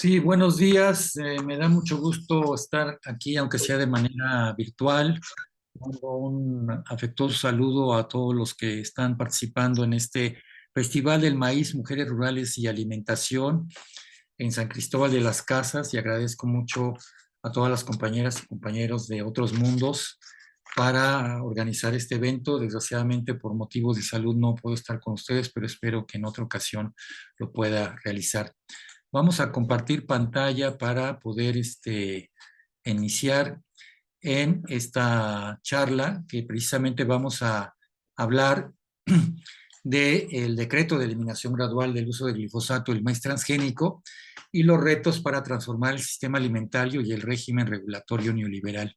Sí, buenos días. Me da mucho gusto estar aquí, aunque sea de manera virtual. Mando un afectuoso saludo a todos los que están participando en este Festival del Maíz, Mujeres Rurales y Alimentación en San Cristóbal de las Casas, y agradezco mucho a todas las compañeras y compañeros de otros mundos para organizar este evento. Desgraciadamente, por motivos de salud no puedo estar con ustedes, pero espero que en otra ocasión lo pueda realizar. Vamos a compartir pantalla para poder iniciar en esta charla que precisamente vamos a hablar del decreto de eliminación gradual del uso del glifosato y el maíz transgénico y los retos para transformar el sistema alimentario y el régimen regulatorio neoliberal.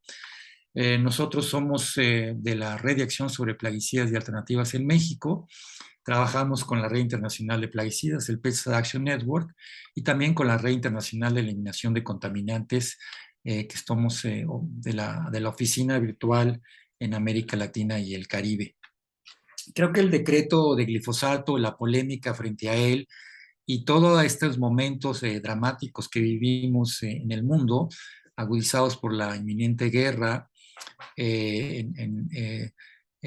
Nosotros somos de la Red de Acción sobre Plaguicidas y Alternativas en México. Trabajamos con la Red Internacional de Plaguicidas, el Pesticide Action Network, y también con la Red Internacional de Eliminación de Contaminantes, que estamos de la oficina virtual en América Latina y el Caribe. Creo que el decreto de glifosato, la polémica frente a él y todos estos momentos dramáticos que vivimos en el mundo, agudizados por la inminente guerra,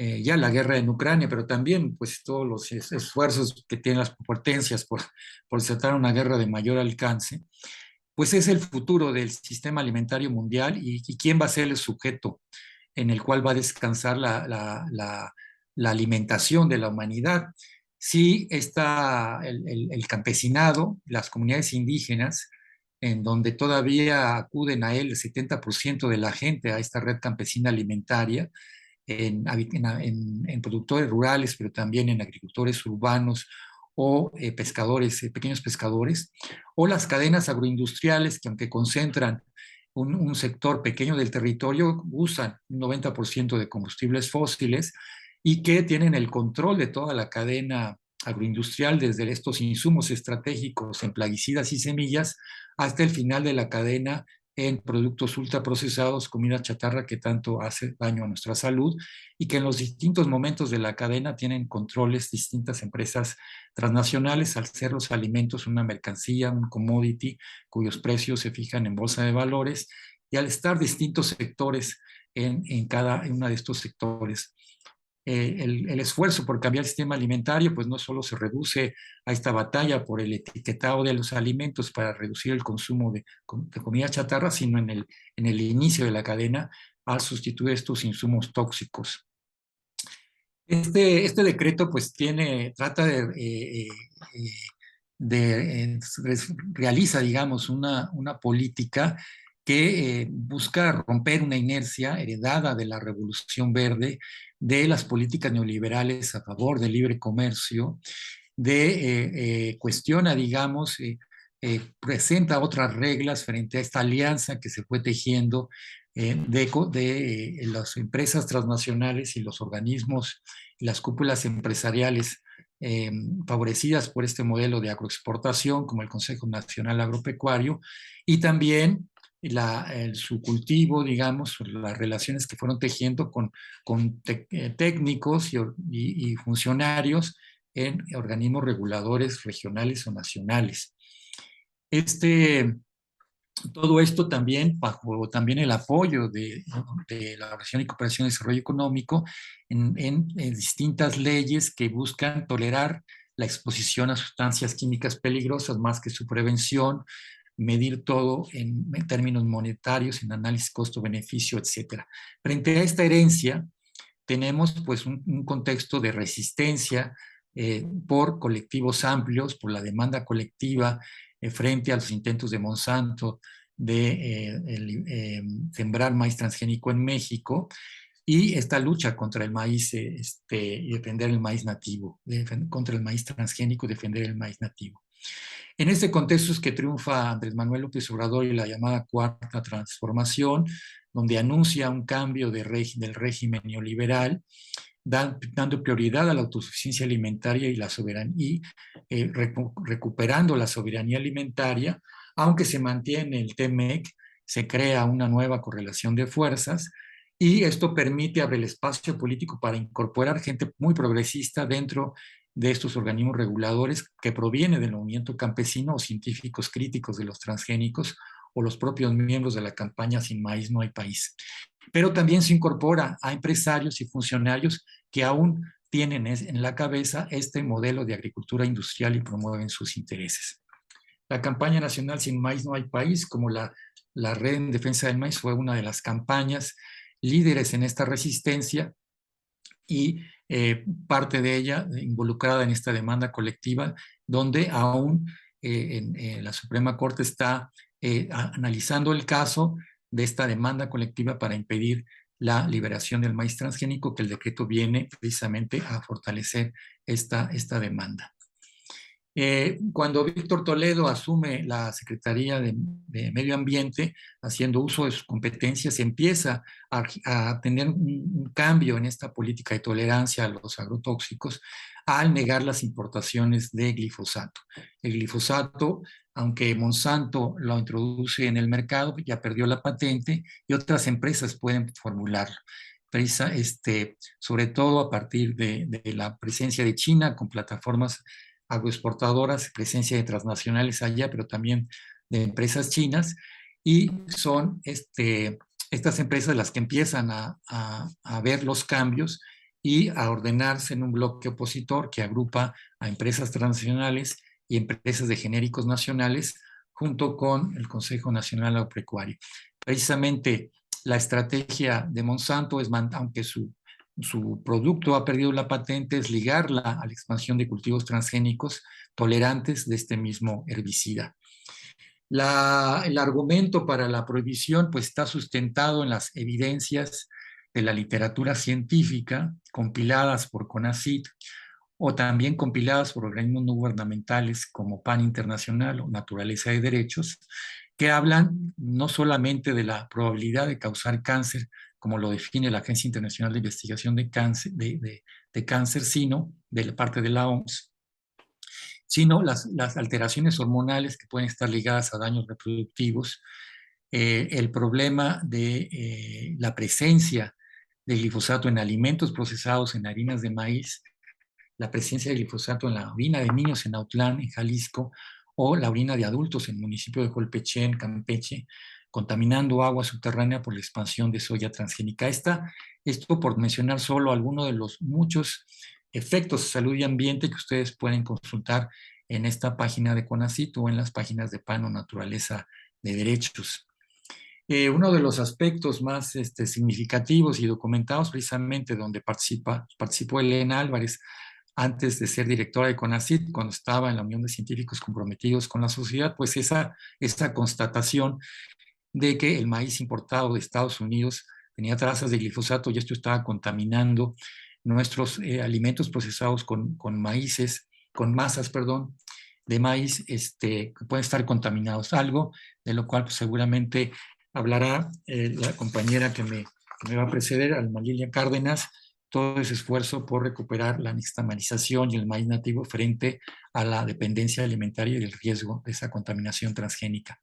ya la guerra en Ucrania, pero también pues todos los esfuerzos que tienen las potencias por desatar una guerra de mayor alcance, pues es el futuro del sistema alimentario mundial y quién va a ser el sujeto en el cual va a descansar la alimentación de la humanidad. Si está el campesinado, las comunidades indígenas, en donde todavía acuden a él el 70% de la gente, a esta red campesina alimentaria, en productores rurales, pero también en agricultores urbanos o pescadores, pequeños pescadores, o las cadenas agroindustriales que aunque concentran un sector pequeño del territorio, usan un 90% de combustibles fósiles y que tienen el control de toda la cadena agroindustrial, desde estos insumos estratégicos en plaguicidas y semillas hasta el final de la cadena en productos ultraprocesados, comida chatarra que tanto hace daño a nuestra salud y que en los distintos momentos de la cadena tienen controles distintas empresas transnacionales, al ser los alimentos una mercancía, un commodity, cuyos precios se fijan en bolsa de valores, y al estar distintos sectores en cada uno de estos sectores, el esfuerzo por cambiar el sistema alimentario, pues no solo se reduce a esta batalla por el etiquetado de los alimentos para reducir el consumo de comida chatarra, sino en el inicio de la cadena al sustituir estos insumos tóxicos. Este decreto pues trata realiza, digamos, una política que busca romper una inercia heredada de la Revolución Verde, de las políticas neoliberales a favor del libre comercio, cuestiona, digamos, presenta otras reglas frente a esta alianza que se fue tejiendo de las empresas transnacionales y los organismos y las cúpulas empresariales eh, favorecidas por este modelo de agroexportación, como el Consejo Nacional Agropecuario, y también su cultivo, digamos, las relaciones que fueron tejiendo con técnicos y funcionarios en organismos reguladores regionales o nacionales. Este, Todo esto también bajo también el apoyo de la Organización de Cooperación y Desarrollo Económico en distintas leyes que buscan tolerar la exposición a sustancias químicas peligrosas más que su prevención, medir todo en términos monetarios, en análisis costo-beneficio, etcétera. Frente a esta herencia, tenemos pues un contexto de resistencia por colectivos amplios, por la demanda colectiva frente a los intentos de Monsanto de sembrar maíz transgénico en México, y esta lucha contra el maíz y defender el maíz nativo, contra el maíz transgénico y defender el maíz nativo. En este contexto es que triunfa Andrés Manuel López Obrador y la llamada Cuarta Transformación, donde anuncia un cambio del régimen neoliberal, dando prioridad a la autosuficiencia alimentaria y la soberanía, y recuperando la soberanía alimentaria, aunque se mantiene el TMEC, se crea una nueva correlación de fuerzas, y esto permite abrir el espacio político para incorporar gente muy progresista dentro de estos organismos reguladores que proviene del movimiento campesino o científicos críticos de los transgénicos o los propios miembros de la campaña Sin Maíz No Hay País. Pero también se incorpora a empresarios y funcionarios que aún tienen en la cabeza este modelo de agricultura industrial y promueven sus intereses. La campaña nacional Sin Maíz No Hay País, como la Red en Defensa del Maíz, fue una de las campañas líderes en esta resistencia y parte de ella involucrada en esta demanda colectiva, donde aún la Suprema Corte está analizando el caso de esta demanda colectiva para impedir la liberación del maíz transgénico, que el decreto viene precisamente a fortalecer esta demanda. Cuando Víctor Toledo asume la Secretaría de Medio Ambiente, haciendo uso de sus competencias, empieza a tener un cambio en esta política de tolerancia a los agrotóxicos al negar las importaciones de glifosato. El glifosato, aunque Monsanto lo introduce en el mercado, ya perdió la patente y otras empresas pueden formularlo. Sobre todo a partir de la presencia de China con plataformas agroexportadoras, presencia de transnacionales allá, pero también de empresas chinas, y son estas empresas las que empiezan a ver los cambios y a ordenarse en un bloque opositor que agrupa a empresas transnacionales y empresas de genéricos nacionales junto con el Consejo Nacional Agropecuario. Precisamente la estrategia de Monsanto es, aunque su producto ha perdido la patente, es ligarla a la expansión de cultivos transgénicos tolerantes de este mismo herbicida. El argumento para la prohibición pues, está sustentado en las evidencias de la literatura científica compiladas por CONACYT o también compiladas por organismos no gubernamentales como PAN Internacional o Naturaleza de Derechos, que hablan no solamente de la probabilidad de causar cáncer, como lo define la Agencia Internacional de Investigación de Cáncer, sino de la parte de la OMS, sino las alteraciones hormonales que pueden estar ligadas a daños reproductivos, el problema de la presencia de glifosato en alimentos procesados, en harinas de maíz, la presencia de glifosato en la orina de niños en Autlán, en Jalisco, o la orina de adultos en el municipio de Colpeché, en Campeche, contaminando agua subterránea por la expansión de soya transgénica. Esto por mencionar solo algunos de los muchos efectos de salud y ambiente que ustedes pueden consultar en esta página de CONACYT o en las páginas de PAN o Naturaleza de Derechos. Uno de los aspectos más significativos y documentados, precisamente donde participó Elena Álvarez antes de ser directora de CONACYT, cuando estaba en la Unión de Científicos Comprometidos con la Sociedad, pues esa constatación de que el maíz importado de Estados Unidos tenía trazas de glifosato y esto estaba contaminando nuestros alimentos procesados con masas, de maíz que pueden estar contaminados. Algo de lo cual pues, seguramente hablará la compañera que me va a preceder, Alma Lilia Cárdenas, todo ese esfuerzo por recuperar la nixtamalización y el maíz nativo frente a la dependencia alimentaria y el riesgo de esa contaminación transgénica.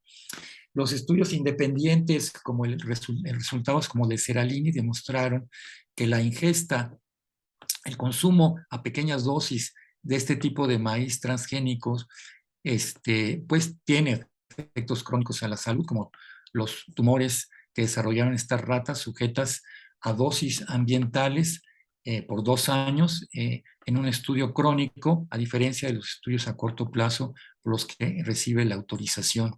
Los estudios independientes, como resultados como de Seralini, demostraron que la ingesta, el consumo a pequeñas dosis de este tipo de maíz transgénicos, pues tiene efectos crónicos a la salud, como los tumores que desarrollaron estas ratas sujetas a dosis ambientales por 2 años en un estudio crónico, a diferencia de los estudios a corto plazo por los que recibe la autorización.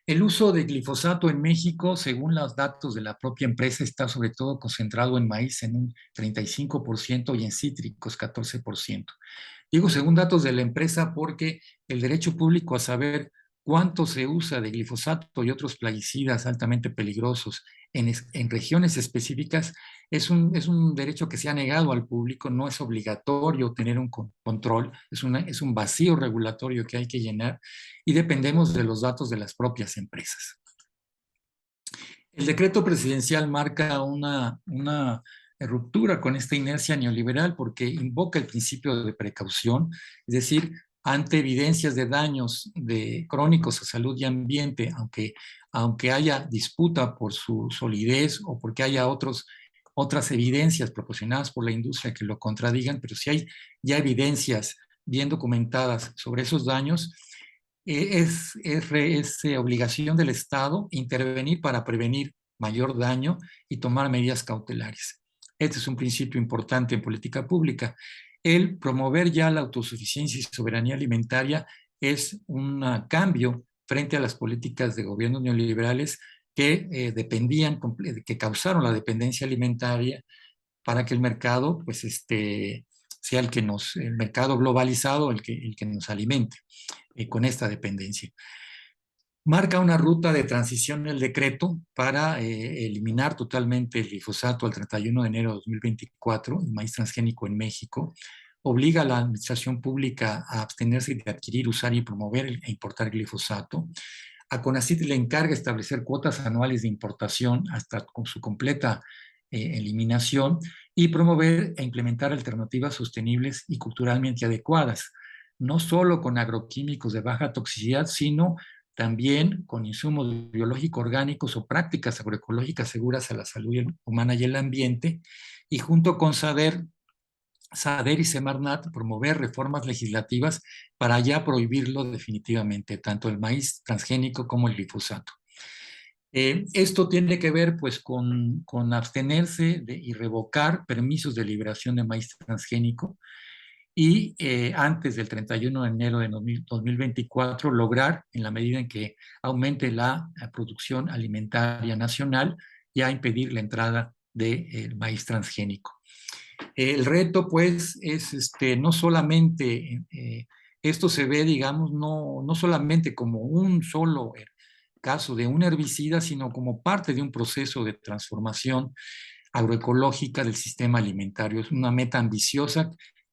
El uso de glifosato en México, según los datos de la propia empresa, está sobre todo concentrado en maíz en un 35% y en cítricos 14%. Digo según datos de la empresa porque el derecho público a saber cuánto se usa de glifosato y otros plaguicidas altamente peligrosos en regiones específicas es un derecho que se ha negado al público, no es obligatorio tener un control, es un vacío regulatorio que hay que llenar y dependemos de los datos de las propias empresas. El decreto presidencial marca una ruptura con esta inercia neoliberal porque invoca el principio de precaución, es decir, ante evidencias de daños crónicos a salud y ambiente, aunque haya disputa por su solidez o porque haya otros otras evidencias proporcionadas por la industria que lo contradigan, pero si hay ya evidencias bien documentadas sobre esos daños, es obligación del Estado intervenir para prevenir mayor daño y tomar medidas cautelares. Este es un principio importante en política pública. El promover ya la autosuficiencia y soberanía alimentaria es un cambio frente a las políticas de gobiernos neoliberales que dependían, que causaron la dependencia alimentaria para que el mercado, pues, sea el mercado globalizado, el que nos alimente con esta dependencia. Marca una ruta de transición el decreto para eliminar totalmente el glifosato al 31 de enero de 2024, el maíz transgénico en México. Obliga a la administración pública a abstenerse de adquirir, usar y promover e importar glifosato. A CONACYT le encarga establecer cuotas anuales de importación hasta con su completa eliminación y promover e implementar alternativas sostenibles y culturalmente adecuadas, no solo con agroquímicos de baja toxicidad, sino también con insumos biológicos orgánicos o prácticas agroecológicas seguras a la salud humana y el ambiente, y junto con SADER y Semarnat promover reformas legislativas para ya prohibirlo definitivamente, tanto el maíz transgénico como el glifosato. Esto tiene que ver pues con abstenerse y revocar permisos de liberación de maíz transgénico y antes del 31 de enero de 2024 lograr, en la medida en que aumente la producción alimentaria nacional, ya impedir la entrada del maíz transgénico. El reto, pues, es no solamente, esto se ve, digamos, no solamente como un solo caso de un herbicida, sino como parte de un proceso de transformación agroecológica del sistema alimentario. Es una meta ambiciosa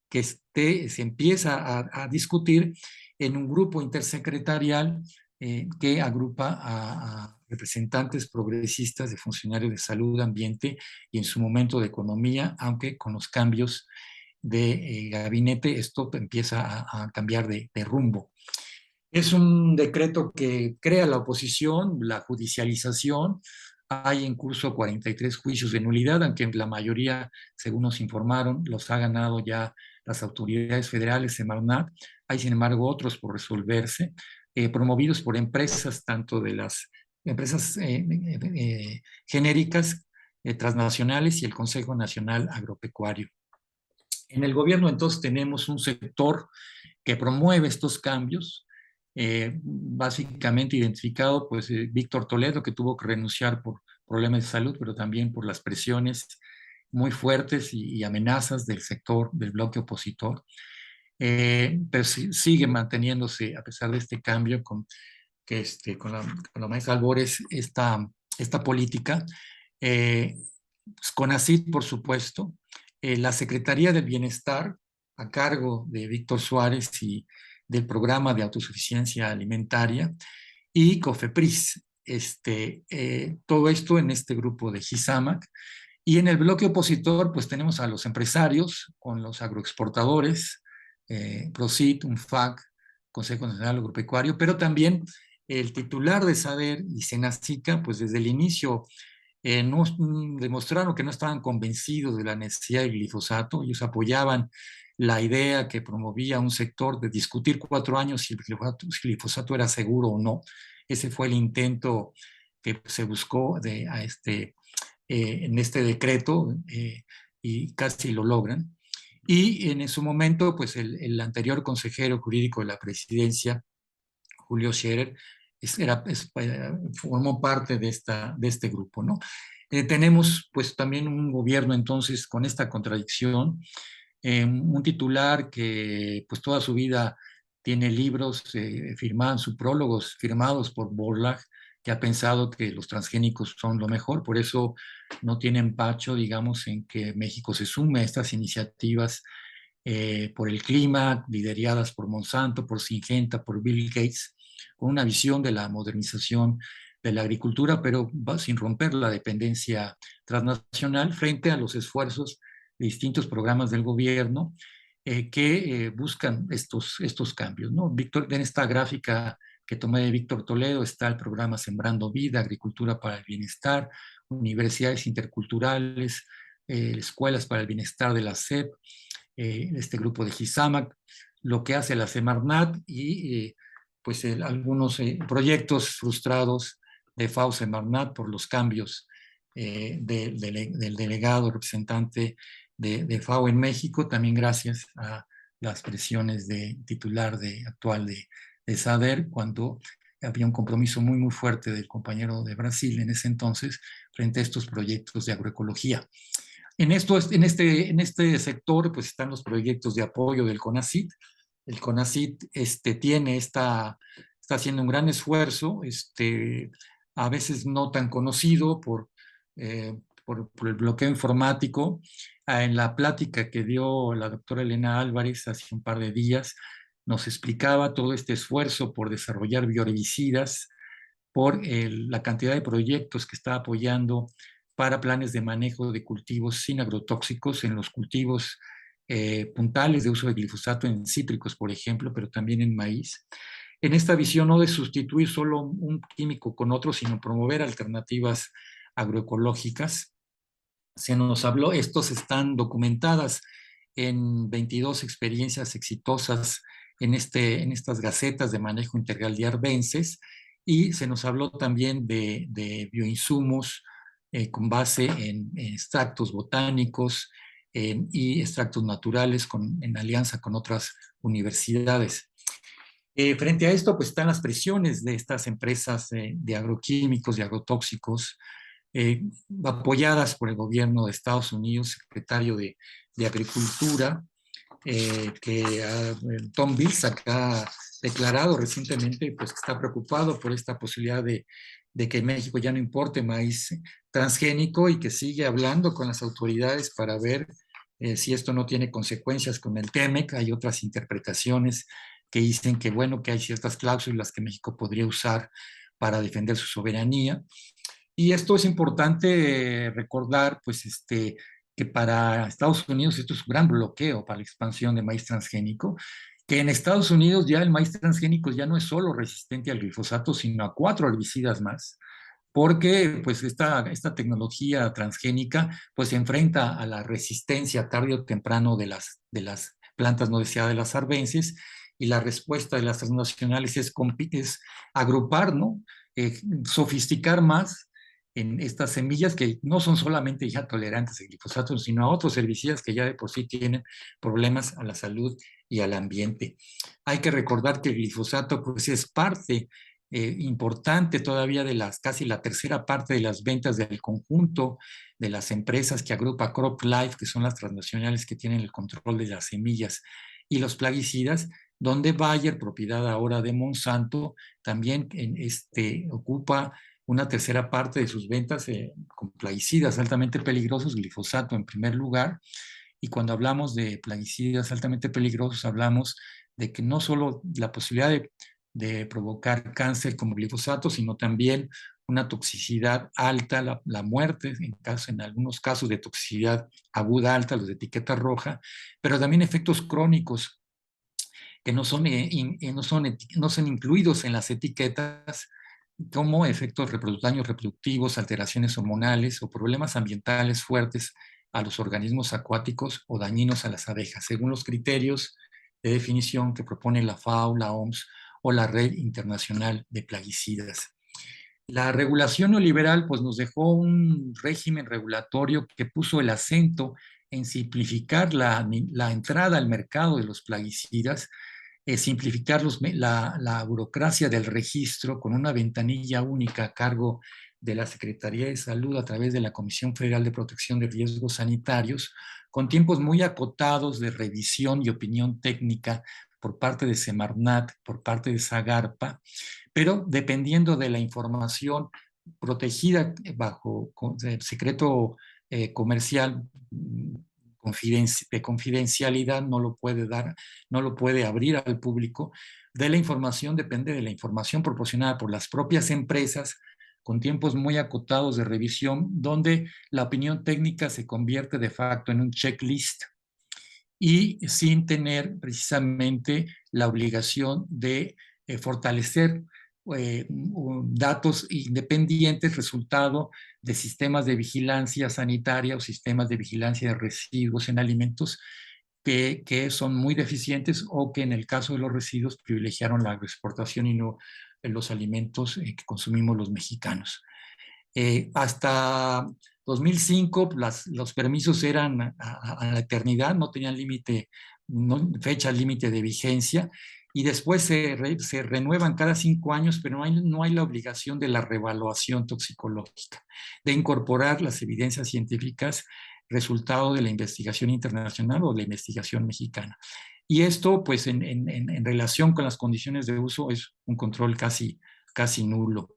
que se empieza a discutir en un grupo intersecretarial que agrupa a representantes progresistas de funcionarios de salud, ambiente y en su momento de economía, aunque con los cambios de gabinete esto empieza a cambiar de rumbo. Es un decreto que crea la oposición, la judicialización. Hay en curso 43 juicios de nulidad, aunque la mayoría, según nos informaron, los ha ganado ya las autoridades federales, Semarnat. Hay, sin embargo, otros por resolverse, promovidos por empresas, tanto de las empresas genéricas, transnacionales y el Consejo Nacional Agropecuario. En el gobierno, entonces, tenemos un sector que promueve estos cambios, básicamente identificado, pues, Víctor Toledo, que tuvo que renunciar por problemas de salud, pero también por las presiones muy fuertes y amenazas del sector, del bloque opositor. Pero sigue manteniéndose, a pesar de este cambio, con la maestra Albores, esta política. Eh, CONACYT, por supuesto, la Secretaría del Bienestar, a cargo de Víctor Suárez y del Programa de Autosuficiencia Alimentaria, y COFEPRIS. Todo esto en este grupo de GISAMAC. Y en el bloque opositor, pues tenemos a los empresarios, con los agroexportadores, PROCIT, UNFAC, Consejo Nacional Agropecuario, pero también el titular de SADER y SENACICA, pues desde el inicio no, demostraron que no estaban convencidos de la necesidad del glifosato. Ellos apoyaban la idea que promovía un sector de discutir 4 años si el glifosato era seguro o no. Ese fue el intento que se buscó en este decreto y casi lo logran. Y en su momento, pues el anterior consejero jurídico de la presidencia, Julio Scherer, formó parte de este grupo, ¿no? Tenemos pues también un gobierno entonces con esta contradicción, un titular que pues toda su vida tiene libros firmados, prólogos firmados por Borlaug, que ha pensado que los transgénicos son lo mejor, por eso no tiene empacho, digamos, en que México se sume a estas iniciativas por el clima, lideradas por Monsanto, por Syngenta, por Bill Gates, con una visión de la modernización de la agricultura, pero sin romper la dependencia transnacional frente a los esfuerzos de distintos programas del gobierno que buscan estos cambios, ¿no? Víctor, en esta gráfica que tomé de Víctor Toledo está el programa Sembrando Vida, Agricultura para el Bienestar, universidades interculturales, Escuelas para el Bienestar de la SEP, este grupo de GISAMAC, lo que hace la Semarnat y pues algunos proyectos frustrados de FAO Semarnat por los cambios del delegado representante de FAO en México, también gracias a las presiones de titular actual de SADER, cuando había un compromiso muy fuerte del compañero de Brasil en ese entonces frente a estos proyectos de agroecología. En este sector pues están los proyectos de apoyo del CONACYT. El CONACYT está haciendo un gran esfuerzo, a veces no tan conocido por el bloqueo informático. En la plática que dio la doctora Elena Álvarez hace un par de días, nos explicaba todo este esfuerzo por desarrollar bioherbicidas, por la cantidad de proyectos que está apoyando para planes de manejo de cultivos sin agrotóxicos en los cultivos puntales de uso de glifosato en cítricos, por ejemplo, pero también en maíz. En esta visión no de sustituir solo un químico con otro, sino promover alternativas agroecológicas. Se nos habló, estos están documentadas en 22 experiencias exitosas en estas gacetas de manejo integral de arbences, y se nos habló también de bioinsumos con base en extractos botánicos y extractos naturales en alianza con otras universidades. Frente a esto, pues están las presiones de estas empresas de agroquímicos, de agrotóxicos, apoyadas por el gobierno de Estados Unidos, secretario de Agricultura, Tom Vilsack ha declarado recientemente pues, que está preocupado por esta posibilidad de que México ya no importe maíz transgénico, y que sigue hablando con las autoridades para ver si esto no tiene consecuencias con el TEMEC. Hay otras interpretaciones que dicen que, bueno, que hay ciertas cláusulas que México podría usar para defender su soberanía. Y esto es importante recordar, pues, que para Estados Unidos esto es un gran bloqueo para la expansión de maíz transgénico, que en Estados Unidos ya el maíz transgénico ya no es solo resistente al glifosato, sino a 4 herbicidas más, porque pues esta tecnología transgénica pues se enfrenta a la resistencia tarde o temprano de las plantas no deseadas de las arbences, y la respuesta de las transnacionales es agrupar, ¿no? Sofisticar más en estas semillas que no son solamente ya tolerantes al glifosato, sino a otros herbicidas que ya de por sí tienen problemas a la salud y al ambiente. Hay que recordar que el glifosato pues es parte importante todavía de casi la tercera parte de las ventas del conjunto de las empresas que agrupa CropLife, que son las transnacionales que tienen el control de las semillas y los plaguicidas, donde Bayer, propiedad ahora de Monsanto, también ocupa una tercera parte de sus ventas con plaguicidas altamente peligrosos, glifosato en primer lugar. Y cuando hablamos de plaguicidas altamente peligrosos, hablamos de que no solo la posibilidad de provocar cáncer como glifosato, sino también una toxicidad alta, la muerte, en algunos casos de toxicidad aguda alta, los de etiqueta roja, pero también efectos crónicos que no son incluidos en las etiquetas, como efectos daños reproductivos, alteraciones hormonales o problemas ambientales fuertes a los organismos acuáticos o dañinos a las abejas, según los criterios de definición que propone la FAO, la OMS o la Red Internacional de Plaguicidas. La regulación neoliberal pues, nos dejó un régimen regulatorio que puso el acento en simplificar la entrada al mercado de los plaguicidas, simplificar la burocracia del registro con una ventanilla única a cargo de la Secretaría de Salud a través de la Comisión Federal de Protección de Riesgos Sanitarios, con tiempos muy acotados de revisión y opinión técnica por parte de Semarnat, por parte de Zagarpa, pero dependiendo de la información protegida bajo secreto comercial de confidencialidad, no lo puede dar, no lo puede abrir al público. De la información depende de la información proporcionada por las propias empresas, con tiempos muy acotados de revisión, donde la opinión técnica se convierte de facto en un checklist y sin tener precisamente la obligación de fortalecer datos independientes resultado de sistemas de vigilancia sanitaria o sistemas de vigilancia de residuos en alimentos que son muy deficientes o que en el caso de los residuos privilegiaron la agroexportación y no los alimentos que consumimos los mexicanos. Hasta 2005 los permisos eran a la eternidad, no tenían límite, no, fecha límite de vigencia, y después se renuevan cada 5 años, pero no hay la obligación de la reevaluación toxicológica, de incorporar las evidencias científicas resultado de la investigación internacional o de la investigación mexicana. Y esto, pues, en relación con las condiciones de uso, es un control casi nulo.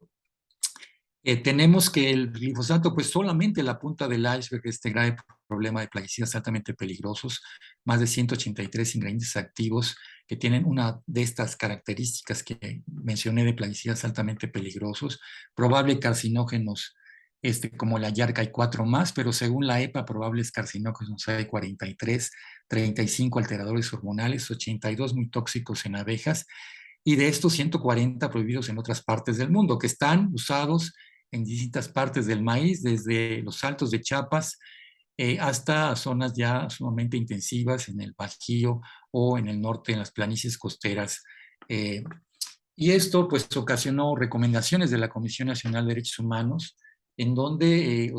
Tenemos que el glifosato, pues solamente la punta del iceberg de este grave problema de plaguicidas altamente peligrosos, más de 183 ingredientes activos que tienen una de estas características que mencioné de plaguicidas altamente peligrosos, probable carcinógenos como la yarca hay 4 más, pero según la EPA, probables carcinógenos hay 43, 35 alteradores hormonales, 82 muy tóxicos en abejas, y de estos 140 prohibidos en otras partes del mundo, que están usados en distintas partes del maíz, desde los altos de Chiapas hasta zonas ya sumamente intensivas en el Bajío o en el norte, en las planicies costeras. Y esto pues ocasionó recomendaciones de la Comisión Nacional de Derechos Humanos, en donde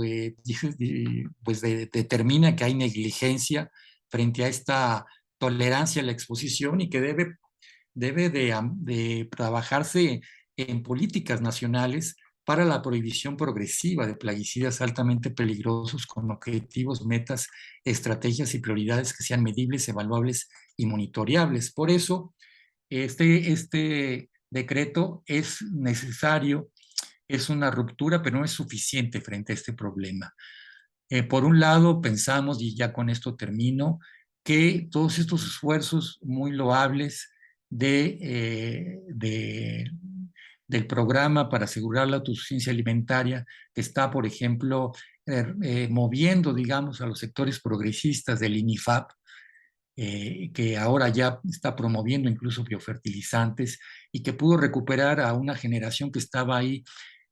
pues determina que hay negligencia frente a esta tolerancia a la exposición y que debe de trabajarse en políticas nacionales para la prohibición progresiva de plaguicidas altamente peligrosos con objetivos, metas, estrategias y prioridades que sean medibles, evaluables y monitoreables. Por eso, este decreto es necesario, es una ruptura, pero no es suficiente frente a este problema. Por un lado, pensamos, y ya con esto termino, que todos estos esfuerzos muy loables del programa para asegurar la autosuficiencia alimentaria, que está, por ejemplo, moviendo, digamos, a los sectores progresistas del INIFAP, que ahora ya está promoviendo incluso biofertilizantes y que pudo recuperar a una generación que estaba ahí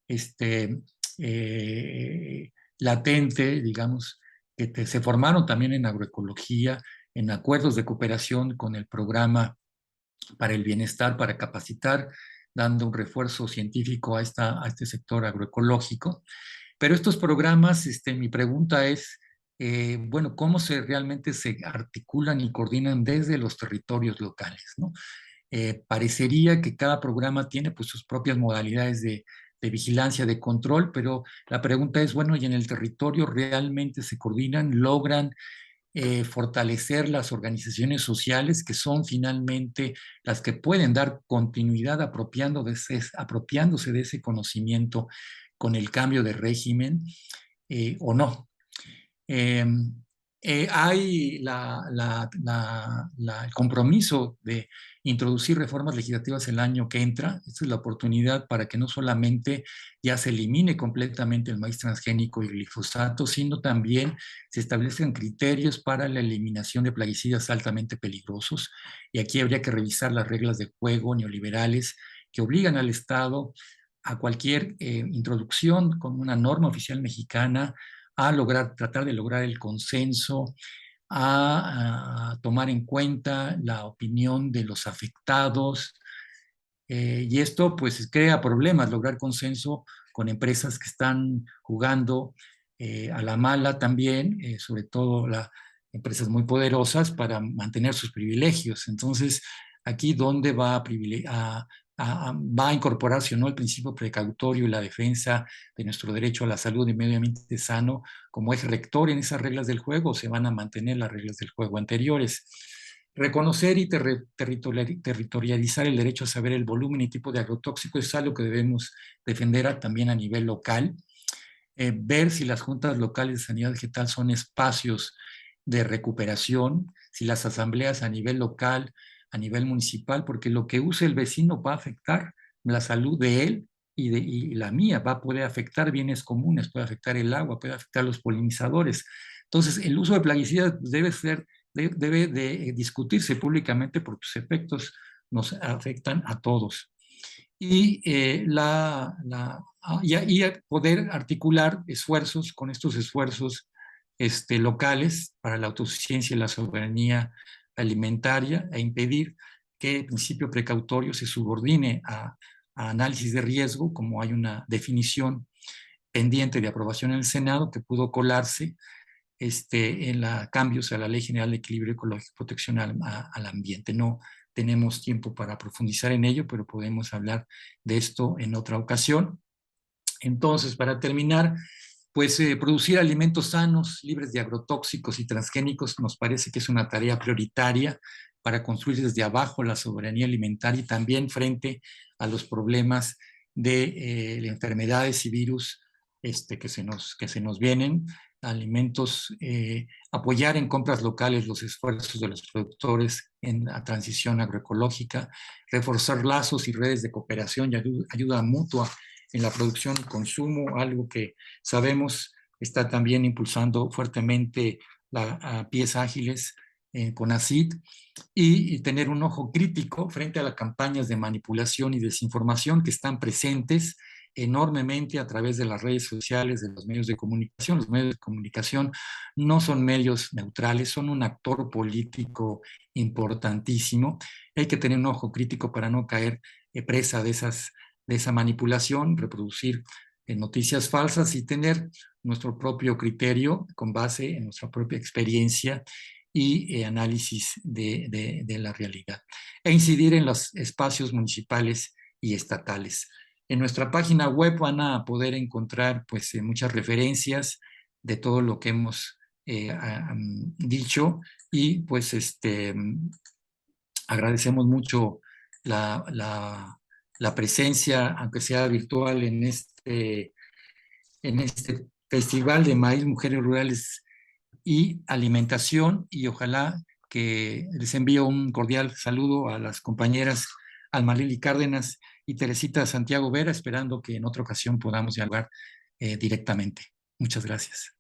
este, eh, latente, digamos, que se formaron también en agroecología, en acuerdos de cooperación con el programa para el bienestar, para capacitar, dando un refuerzo científico a este sector agroecológico. Pero estos programas, mi pregunta es, bueno, ¿cómo realmente se articulan y coordinan desde los territorios locales, ¿no? Parecería que cada programa tiene pues sus propias modalidades de vigilancia, de control, pero la pregunta es, bueno, ¿y en el territorio realmente se coordinan, logran fortalecer las organizaciones sociales que son finalmente las que pueden dar continuidad apropiándose de ese conocimiento con el cambio de régimen o no? Eh, hay el compromiso de introducir reformas legislativas el año que entra. Esta es la oportunidad para que no solamente ya se elimine completamente el maíz transgénico y el glifosato, sino también se establezcan criterios para la eliminación de plaguicidas altamente peligrosos. Y aquí habría que revisar las reglas de juego neoliberales que obligan al Estado a cualquier introducción con una norma oficial mexicana tratar de lograr el consenso, a tomar en cuenta la opinión de los afectados. Y esto pues crea problemas, lograr consenso con empresas que están jugando a la mala también, sobre todo las empresas muy poderosas para mantener sus privilegios. Entonces, aquí dónde va a incorporarse o no el principio precautorio y la defensa de nuestro derecho a la salud y medio ambiente sano como eje rector en esas reglas del juego, o se van a mantener las reglas del juego anteriores. Reconocer y territorializar el derecho a saber el volumen y tipo de agrotóxico es algo que debemos defender también a nivel local. Ver si las juntas locales de sanidad vegetal son espacios de recuperación, si las asambleas a nivel local, a nivel municipal, porque lo que use el vecino va a afectar la salud de él y la mía, va a poder afectar bienes comunes, puede afectar el agua, puede afectar los polinizadores. Entonces, el uso de plaguicidas debe de discutirse públicamente porque sus efectos nos afectan a todos. y poder articular esfuerzos con estos esfuerzos locales para la autosuficiencia y la soberanía alimentaria e impedir que el principio precautorio se subordine a análisis de riesgo, como hay una definición pendiente de aprobación en el Senado que pudo colarse en cambios a la Ley General de Equilibrio Ecológico y Protección al Ambiente. No tenemos tiempo para profundizar en ello, pero podemos hablar de esto en otra ocasión. Entonces, para terminar, pues producir alimentos sanos, libres de agrotóxicos y transgénicos, nos parece que es una tarea prioritaria para construir desde abajo la soberanía alimentaria y también frente a los problemas de enfermedades y virus que se nos vienen, alimentos, apoyar en compras locales los esfuerzos de los productores en la transición agroecológica, reforzar lazos y redes de cooperación y ayuda mutua en la producción y consumo, algo que sabemos está también impulsando fuertemente Pies Ágiles con ACID, y tener un ojo crítico frente a las campañas de manipulación y desinformación que están presentes enormemente a través de las redes sociales, de los medios de comunicación. Los medios de comunicación no son medios neutrales, son un actor político importantísimo. Hay que tener un ojo crítico para no caer presa de esa manipulación, reproducir noticias falsas y tener nuestro propio criterio con base en nuestra propia experiencia y análisis de la realidad, e incidir en los espacios municipales y estatales. En nuestra página web van a poder encontrar pues, muchas referencias de todo lo que hemos dicho, y pues agradecemos mucho la presencia, aunque sea virtual, en este Festival de Maíz, Mujeres Rurales y Alimentación, y ojalá que les envío un cordial saludo a las compañeras Almalili Cárdenas y Teresita Santiago Vera, esperando que en otra ocasión podamos dialogar directamente. Muchas gracias.